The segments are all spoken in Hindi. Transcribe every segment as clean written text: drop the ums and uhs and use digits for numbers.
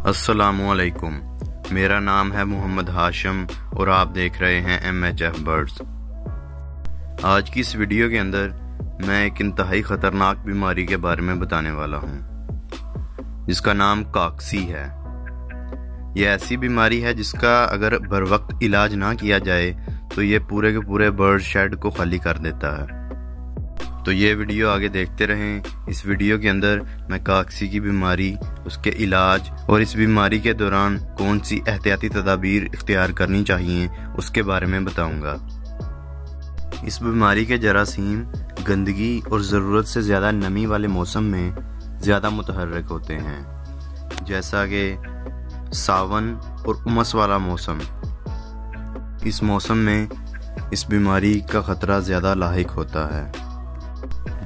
अस्सलामुअलैकुम। मेरा नाम है मोहम्मद हाशिम और आप देख रहे हैं MHF बर्ड्स। आज की इस वीडियो के अंदर मैं एक इंतहाई ख़तरनाक बीमारी के बारे में बताने वाला हूँ जिसका नाम कॉक्सी है। यह ऐसी बीमारी है जिसका अगर बर वक्त इलाज ना किया जाए तो ये पूरे के पूरे बर्ड शेड को खाली कर देता है। तो ये वीडियो आगे देखते रहें। इस वीडियो के अंदर मैं कॉक्सी की बीमारी, उसके इलाज और इस बीमारी के दौरान कौन सी एहतियाती तदाबीर इख्तियार करनी चाहिए उसके बारे में बताऊंगा। इस बीमारी के जरासीम गंदगी और ज़रूरत से ज़्यादा नमी वाले मौसम में ज़्यादा मुतहर्रिक होते हैं, जैसा कि सावन और उमस वाला मौसम। इस मौसम में इस बीमारी का ख़तरा ज़्यादा लाहिक होता है।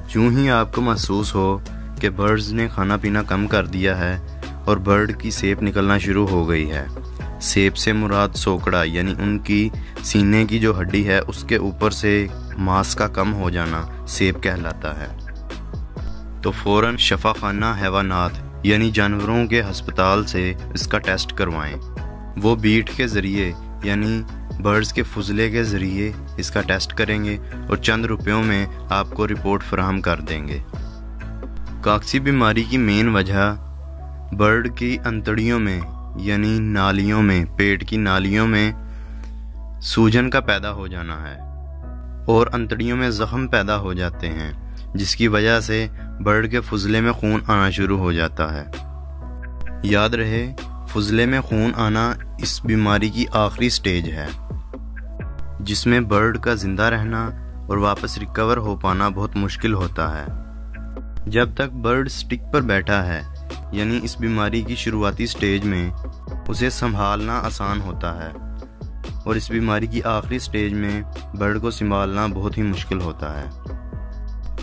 यूं ही आपको महसूस हो कि बर्ड्स ने खाना पीना कम कर दिया है और बर्ड की सेप निकलना शुरू हो गई है। सेप से मुराद सोकड़ा यानी उनकी सीने की जो हड्डी है उसके ऊपर से मांस का कम हो जाना सेप कहलाता है। तो फौरन शफाखाना हैवानात यानी जानवरों के अस्पताल से इसका टेस्ट करवाएं। वो बीट के ज़रिए यानी बर्ड्स के फुजले के ज़रिए इसका टेस्ट करेंगे और चंद रुपयों में आपको रिपोर्ट फराहम कर देंगे। कॉक्सी बीमारी की मेन वजह बर्ड की अंतड़ियों में यानी नालियों में, पेट की नालियों में सूजन का पैदा हो जाना है और अंतड़ियों में ज़ख्म पैदा हो जाते हैं, जिसकी वजह से बर्ड के फुजले में खून आना शुरू हो जाता है। याद रहे, फुजले में खून आना इस बीमारी की आखिरी स्टेज है, जिसमें बर्ड का जिंदा रहना और वापस रिकवर हो पाना बहुत मुश्किल होता है। जब तक बर्ड स्टिक पर बैठा है यानी इस बीमारी की शुरुआती स्टेज में, उसे संभालना आसान होता है और इस बीमारी की आखिरी स्टेज में बर्ड को संभालना बहुत ही मुश्किल होता है।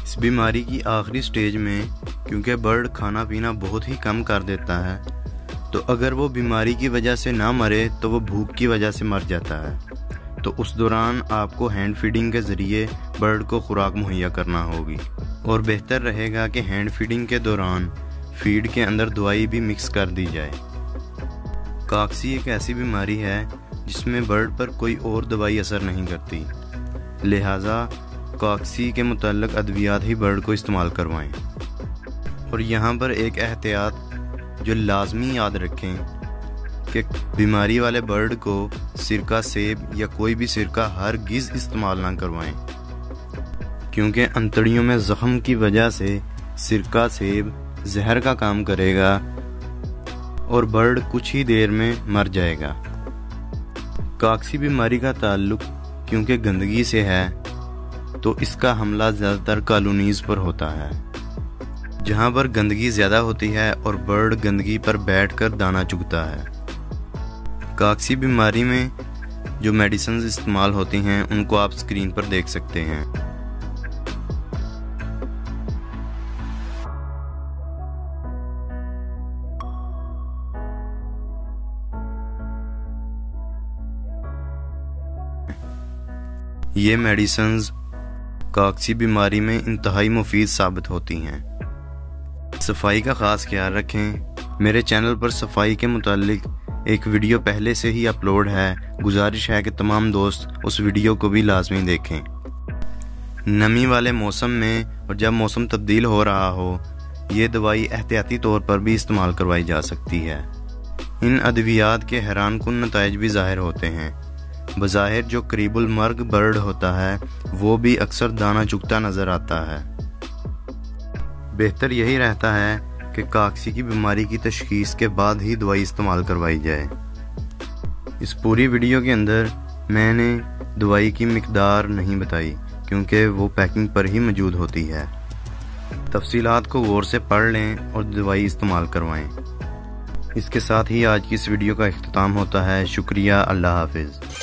इस बीमारी की आखिरी स्टेज में क्योंकि बर्ड खाना पीना बहुत ही कम कर देता है, तो अगर वो बीमारी की वजह से ना मरे तो वो भूख की वजह से मर जाता है। तो उस दौरान आपको हैंड फीडिंग के ज़रिए बर्ड को खुराक मुहैया करना होगी और बेहतर रहेगा कि हैंड फीडिंग के दौरान फीड के अंदर दवाई भी मिक्स कर दी जाए। कॉक्सी एक ऐसी बीमारी है जिसमें बर्ड पर कोई और दवाई असर नहीं करती, लिहाजा कॉक्सी के मुतल्लिक़ अद्वियात ही बर्ड को इस्तेमाल करवाएं। और यहाँ पर एक एहतियात जो लाजमी याद रखें कि बीमारी वाले बर्ड को सिरका सेब या कोई भी सिरका हरगिज़ इस्तेमाल ना करवाएं, क्योंकि अंतड़ियों में ज़ख्म की वजह से सिरका सेब जहर का काम करेगा और बर्ड कुछ ही देर में मर जाएगा। कॉक्सी बीमारी का ताल्लुक क्योंकि गंदगी से है, तो इसका हमला ज़्यादातर कॉलोनीज़ पर होता है, जहाँ पर गंदगी ज़्यादा होती है और बर्ड गंदगी पर बैठकर दाना चुगता है। कॉक्सी बीमारी में जो मेडिसिन इस्तेमाल होती हैं उनको आप स्क्रीन पर देख सकते हैं। ये मेडिसिन कॉक्सी बीमारी में इंतहाई मुफीद साबित होती हैं। सफाई का ख़ास ख्याल रखें। मेरे चैनल पर सफाई के मुतालिक एक वीडियो पहले से ही अपलोड है, गुजारिश है कि तमाम दोस्त उस वीडियो को भी लाजमी देखें। नमी वाले मौसम में और जब मौसम तब्दील हो रहा हो, ये दवाई एहतियाती तौर पर भी इस्तेमाल करवाई जा सकती है। इन अद्वियात के हैरानकुन नताइज भी ज़ाहिर होते हैं। बज़ाहिर जो करीबुल मर्ग बर्ड होता है वो भी अक्सर दाना चुगता नज़र आता है। बेहतर यही रहता है कि कॉक्सी की बीमारी की तशखीस के बाद ही दवाई इस्तेमाल करवाई जाए। इस पूरी वीडियो के अंदर मैंने दवाई की मिकदार नहीं बताई क्योंकि वो पैकिंग पर ही मौजूद होती है। तफसीलात को गौर से पढ़ लें और दवाई इस्तेमाल करवाएं। इसके साथ ही आज की इस वीडियो का इख्तिताम होता है। शुक्रिया। अल्लाह हाफिज़।